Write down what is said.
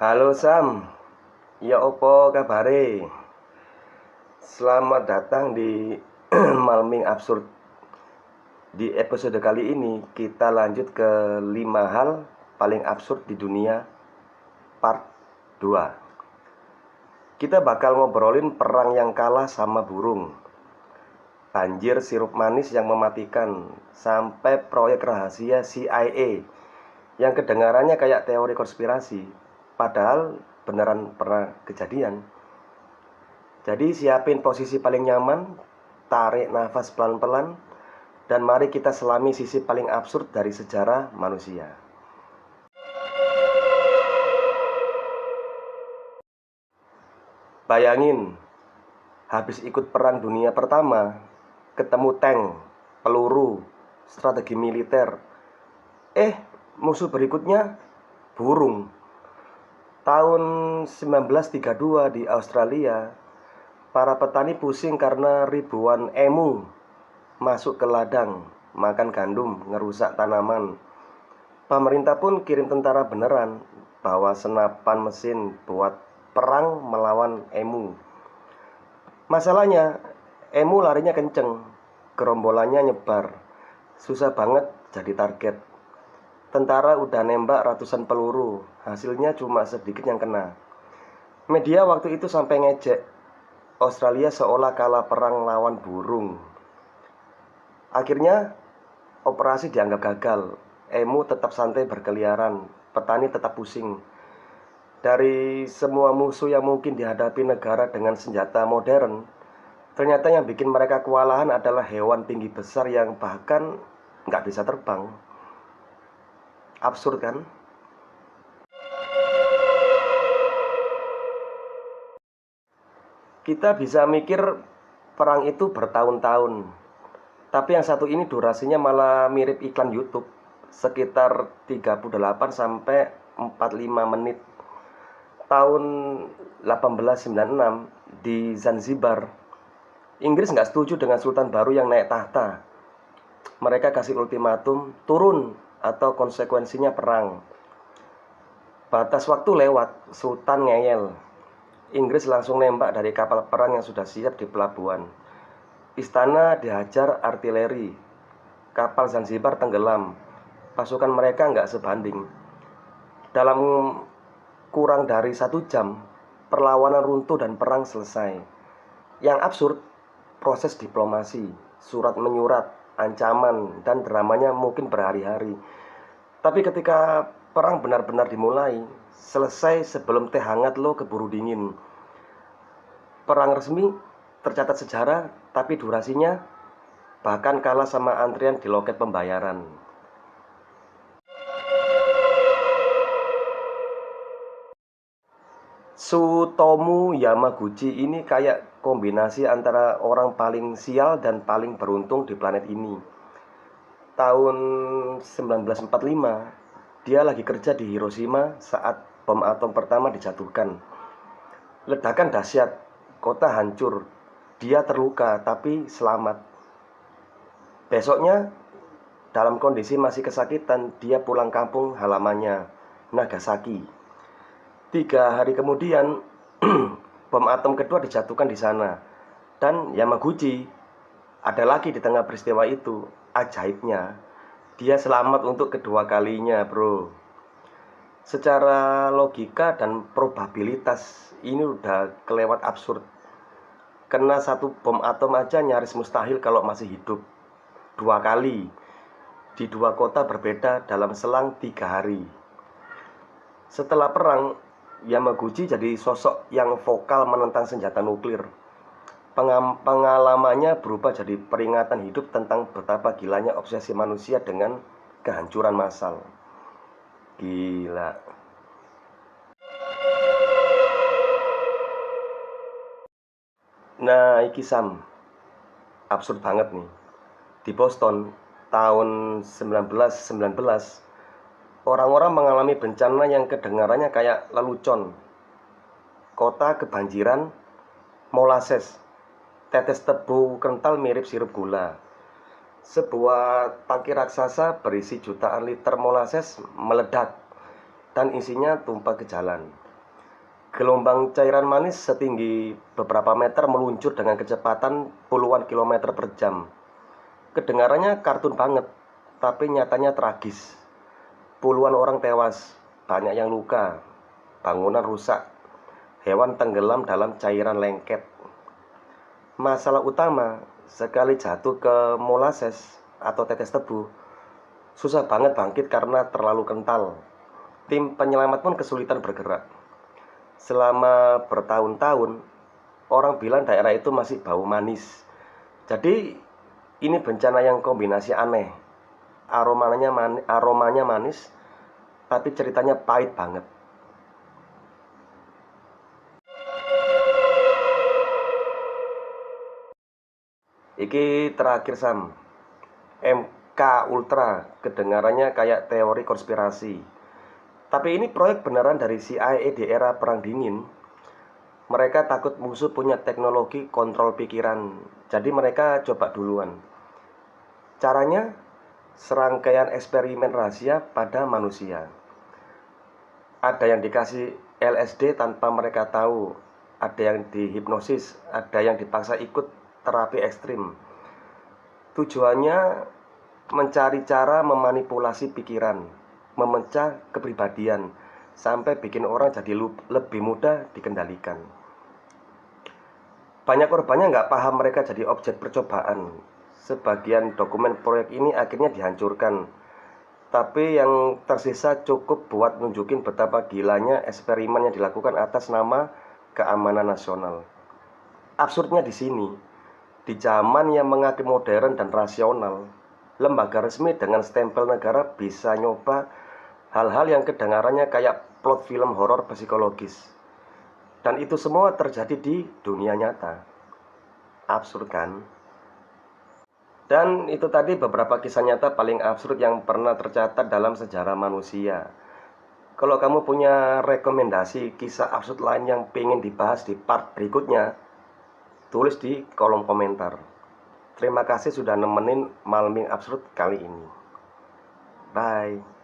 Halo Sam, ya opo kabare? Selamat datang di Malming Absurd. Di episode kali ini kita lanjut ke 5 hal paling absurd di dunia part 2. Kita bakal ngobrolin perang yang kalah sama burung, banjir sirup manis yang mematikan, sampai proyek rahasia CIA yang kedengarannya kayak teori konspirasi, padahal beneran pernah kejadian. Jadi siapin posisi paling nyaman, tarik nafas pelan-pelan, dan mari kita selami sisi paling absurd dari sejarah manusia. Bayangin, habis ikut perang dunia pertama, ketemu tank, peluru, strategi militer. Musuh berikutnya burung. Tahun 1932 di Australia, para petani pusing karena ribuan emu masuk ke ladang, makan gandum, ngerusak tanaman. Pemerintah pun kirim tentara beneran, bawa senapan mesin buat perang melawan emu. Masalahnya, emu larinya kenceng, gerombolannya nyebar, susah banget jadi target. Tentara udah nembak ratusan peluru, hasilnya cuma sedikit yang kena. Media waktu itu sampai ngejek, Australia seolah kalah perang lawan burung. Akhirnya operasi dianggap gagal. Emu tetap santai berkeliaran, petani tetap pusing. Dari semua musuh yang mungkin dihadapi negara dengan senjata modern, ternyata yang bikin mereka kewalahan adalah hewan tinggi besar yang bahkan nggak bisa terbang. Absurd kan? Kita bisa mikir perang itu bertahun-tahun, tapi yang satu ini durasinya malah mirip iklan YouTube, sekitar 38 sampai 45 menit. Tahun 1896 di Zanzibar, Inggris nggak setuju dengan Sultan baru yang naik tahta. Mereka kasih ultimatum, turun atau konsekuensinya perang. Batas waktu lewat, Sultan ngeyel. Inggris langsung nembak dari kapal perang yang sudah siap di pelabuhan. Istana dihajar artileri. Kapal Zanzibar tenggelam. Pasukan mereka nggak sebanding. Dalam kurang dari 1 jam, perlawanan runtuh dan perang selesai. Yang absurd, proses diplomasi, surat menyurat, ancaman, dan dramanya mungkin berhari-hari. Tapi ketika perang benar-benar dimulai, selesai sebelum teh hangat lo keburu dingin. Perang resmi tercatat sejarah, tapi durasinya bahkan kalah sama antrian di loket pembayaran. Tsutomu Yamaguchi ini kayak kombinasi antara orang paling sial dan paling beruntung di planet ini. Tahun 1945, dia lagi kerja di Hiroshima saat bom atom pertama dijatuhkan. Ledakan dahsyat, kota hancur. Dia terluka tapi selamat. Besoknya, dalam kondisi masih kesakitan, dia pulang kampung halamannya, Nagasaki. 3 hari kemudian, bom atom kedua dijatuhkan di sana. Dan Yamaguchi ada lagi di tengah peristiwa itu. Ajaibnya, dia selamat untuk kedua kalinya, bro. Secara logika dan probabilitas, ini udah kelewat absurd. Kena 1 bom atom aja nyaris mustahil kalau masih hidup. 2 kali di 2 kota berbeda dalam selang 3 hari. Setelah perang, Yamaguchi jadi sosok yang vokal menentang senjata nuklir. Pengalamannya berubah jadi peringatan hidup tentang betapa gilanya obsesi manusia dengan kehancuran massal. Gila. Nah, iki Sam, absurd banget nih. Di Boston, tahun 1919, orang-orang mengalami bencana yang kedengarannya kayak lelucon. Kota kebanjiran molasses, tetes tebu kental mirip sirup gula. Sebuah tangki raksasa berisi jutaan liter molasses meledak dan isinya tumpah ke jalan. Gelombang cairan manis setinggi beberapa meter meluncur dengan kecepatan puluhan kilometer per jam. Kedengarannya kartun banget, tapi nyatanya tragis. Puluhan orang tewas, banyak yang luka, bangunan rusak, hewan tenggelam dalam cairan lengket. Masalah utama, sekali jatuh ke molasses atau tetes tebu, susah banget bangkit karena terlalu kental. Tim penyelamat pun kesulitan bergerak. Selama bertahun-tahun, orang bilang daerah itu masih bau manis. Jadi ini bencana yang kombinasi aneh. Aromanya manis, tapi ceritanya pahit banget. Iki terakhir Sam, MK Ultra, kedengarannya kayak teori konspirasi. Tapi ini proyek beneran dari CIA di era Perang Dingin. Mereka takut musuh punya teknologi kontrol pikiran, jadi mereka coba duluan. Caranya, serangkaian eksperimen rahasia pada manusia. Ada yang dikasih LSD tanpa mereka tahu, ada yang dihipnosis, ada yang dipaksa ikut terapi ekstrim. Tujuannya mencari cara memanipulasi pikiran, memecah kepribadian, sampai bikin orang jadi lebih mudah dikendalikan. Banyak korbannya nggak paham mereka jadi objek percobaan. Sebagian dokumen proyek ini akhirnya dihancurkan. Tapi yang tersisa cukup buat nunjukin betapa gilanya eksperimen yang dilakukan atas nama keamanan nasional. Absurdnya di sini, di zaman yang mengaku modern dan rasional, lembaga resmi dengan stempel negara bisa nyoba hal-hal yang kedengarannya kayak plot film horor psikologis. Dan itu semua terjadi di dunia nyata. Absurd kan? Dan itu tadi beberapa kisah nyata paling absurd yang pernah tercatat dalam sejarah manusia. Kalau kamu punya rekomendasi kisah absurd lain yang pengen dibahas di part berikutnya, tulis di kolom komentar. Terima kasih sudah nemenin Malming Absurd kali ini. Bye.